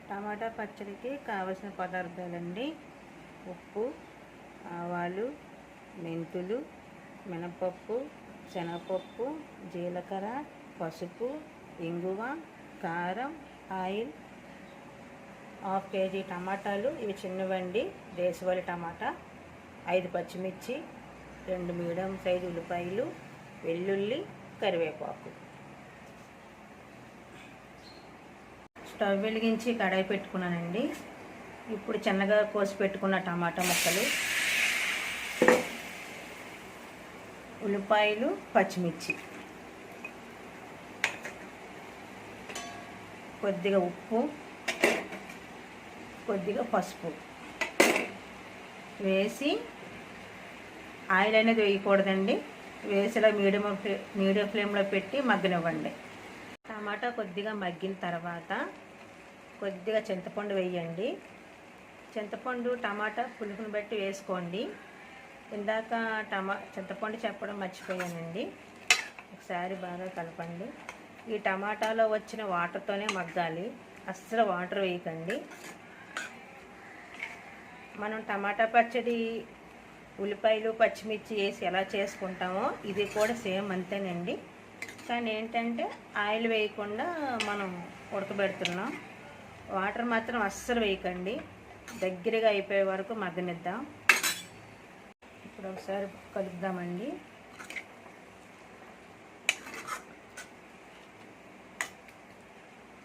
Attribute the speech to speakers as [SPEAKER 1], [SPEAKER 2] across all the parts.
[SPEAKER 1] టమాటా పచ్చడికి కావలసిన పదార్థాలండి: ఉప్పు, ఆవాలు, మెంతులు, మినపప్పు, శనగపప్పు, జీలకర్ర, పసుపు, ఇంగువ, కారం, ఆయిల్. 1/2 కేజీ టమాటాలు, ఇవి చిన్నవండి, దేశవాళీ టమాటా. 5 పచ్చిమిర్చి, 2 మీడియం సైజు ఉల్లిపాయలు, వెల్లుల్లి, కరివేపాకు. స్టవ్ వెలిగించి కడాయి పెట్టుకున్నానండి. ఇప్పుడు చిన్నగా కోసి పెట్టుకున్న టమాటా ముక్కలు, ఉల్లిపాయలు, పచ్చిమిర్చి, కొద్దిగా ఉప్పు, కొద్దిగా పసుపు వేసి, ఆయిల్ అనేది వేయకూడదండి, వేసిలా మీడియం ఫ్లేమ్లో పెట్టి మగ్గనివ్వండి. టమాటా కొద్దిగా మగ్గిన తర్వాత కొద్దిగా చింతపండు వేయండి. చింతపండు టమాటా పులుపుని బట్టి వేసుకోండి. ఇందాక చింతపండు చెప్పడం మర్చిపోయానండి. ఒకసారి బాగా కలపండి. ఈ టమాటాలో వచ్చిన వాటర్తోనే మగ్గాలి, అస్సలు వాటర్ వేయకండి. మనం టమాటా పచ్చడి ఉల్లిపాయలు, పచ్చిమిర్చి వేసి ఎలా చేసుకుంటామో ఇది కూడా సేమ్ అంతేనండి. కానీ ఏంటంటే ఆయిల్ వేయకుండా మనం ఉడకబెడుతున్నాం. వాటర్ మాత్రం అస్సలు వేయకండి, దగ్గరగా అయిపోయే వరకు మగ్గనిద్దాం. ఇప్పుడు ఒకసారి కలుపుదామండి.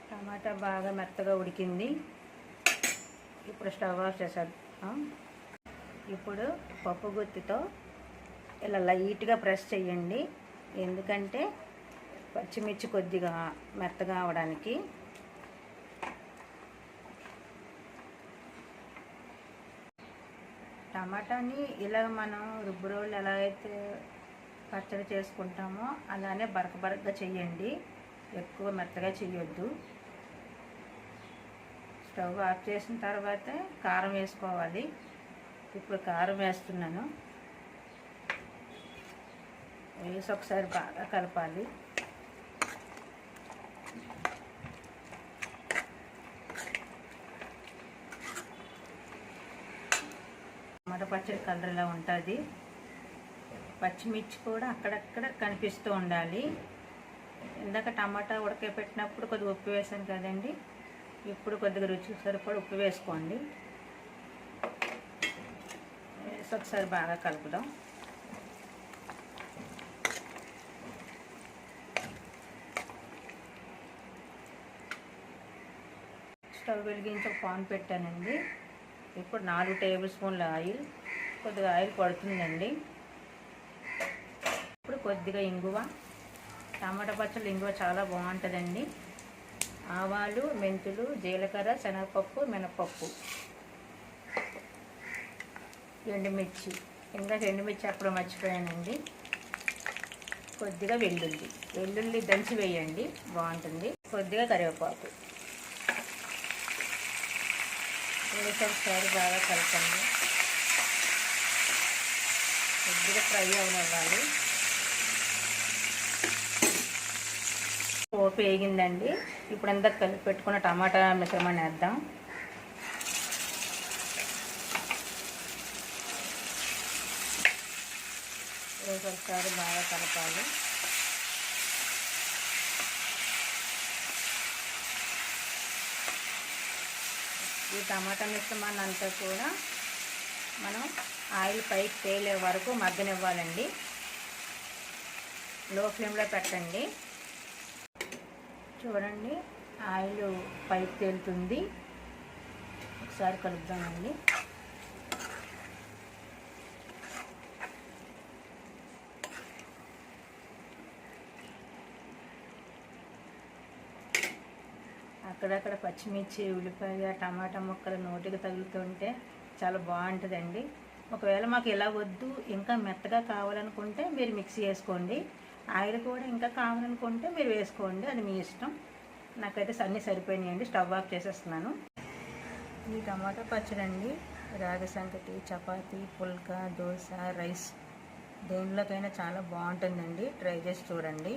[SPEAKER 1] టమాటా బాగా మెత్తగా ఉడికింది. ఇప్పుడు స్టవ్ ఆఫ్ చేసేద్దాం. ఇప్పుడు పప్పు గుత్తితో ఇలా లైట్గా ప్రెస్ చేయండి, ఎందుకంటే పచ్చిమిర్చి కొద్దిగా మెత్తగా అవడానికి. టమాటాని ఇలా మనం రుబ్బు రోళ్ళు ఎలా అయితే పచ్చడి చేసుకుంటామో అలానే బరకగా చేయండి, ఎక్కువ మెత్తగా చేయొద్దు. స్టవ్ ఆఫ్ చేసిన తర్వాత కారం వేసుకోవాలి. ఇప్పుడు కారం వేస్తున్నాను. వేసి ఒకసారి బాగా కలపాలి. టమాటా పచ్చడి కలర్ ఇలా ఉంటుంది. పచ్చిమిర్చి కూడా అక్కడక్కడ కనిపిస్తూ ఉండాలి. ఇందాక టమాటా ఉడకబెట్టినప్పుడు కొద్దిగా ఉప్పు వేసాను కదండి, ఇప్పుడు కొద్దిగా రుచికి సరిపడి ఉప్పు వేసుకోండి. వేసి ఒకసారి బాగా కలుపుదాం. స్టవ్ వెలిగించి ఒక పాన్ పెట్టానండి. ఇప్పుడు 4 టేబుల్ స్పూన్ల ఆయిల్, కొద్దిగా ఆయిల్ పడుతుందండి. ఇప్పుడు కొద్దిగా ఇంగువ. టమాటా పచ్చడి ఇంగువ చాలా బాగుంటుందండి. ఆవాలు, మెంతులు, జీలకర్ర, శనగపప్పు, మినపప్పు, ఎండుమిర్చి. ఇందాక ఎండుమిర్చి అప్పుడు మర్చిపోయానండి. కొద్దిగా వెల్లుల్లి దంచి వేయండి, బాగుంటుంది. కొద్దిగా కరివేపాకు వేసి ఒకసారి బాగా కలపండి. కొద్దిగా ఫ్రై అవనివ్వాలి. పోపు వేగిందండి. ఇప్పుడు అంతా కలిపి పెట్టుకున్న టమాటా మిశ్రమాన్ని వేద్దాం. వేసి ఒకసారి బాగా కలపాలి. ఈ టమాటా మిశ్రమాన్ని అంతా కూడా మనం ఆయిల్ పైకి తేలే వరకు మగ్గనివ్వాలండి. లో ఫ్లేమ్లో పెట్టండి. చూడండి, ఆయిల్ పైకి తేలుతుంది. ఒకసారి కలుపుదామండి. అక్కడక్కడ పచ్చిమిర్చి, ఉల్లిపాయ, టమాటా ముక్కలు నోటికి తగులుతుంటే చాలా బాగుంటుందండి. ఒకవేళ మాకు ఇలా వద్దు, ఇంకా మెత్తగా కావాలనుకుంటే మీరు మిక్సీ వేసుకోండి. ఆయిల్ కూడా ఇంకా కావాలనుకుంటే మీరు వేసుకోండి, అది మీ ఇష్టం. నాకైతే అన్నీ సరిపోయినాయండి. స్టవ్ ఆఫ్ చేసేస్తున్నాను. ఈ టమాటా పచ్చడి అండి రాగి సంకటి, చపాతీ, పుల్కా, దోశ, రైస్ దేనిలోకైనా చాలా బాగుంటుందండి. ట్రై చేసి చూడండి.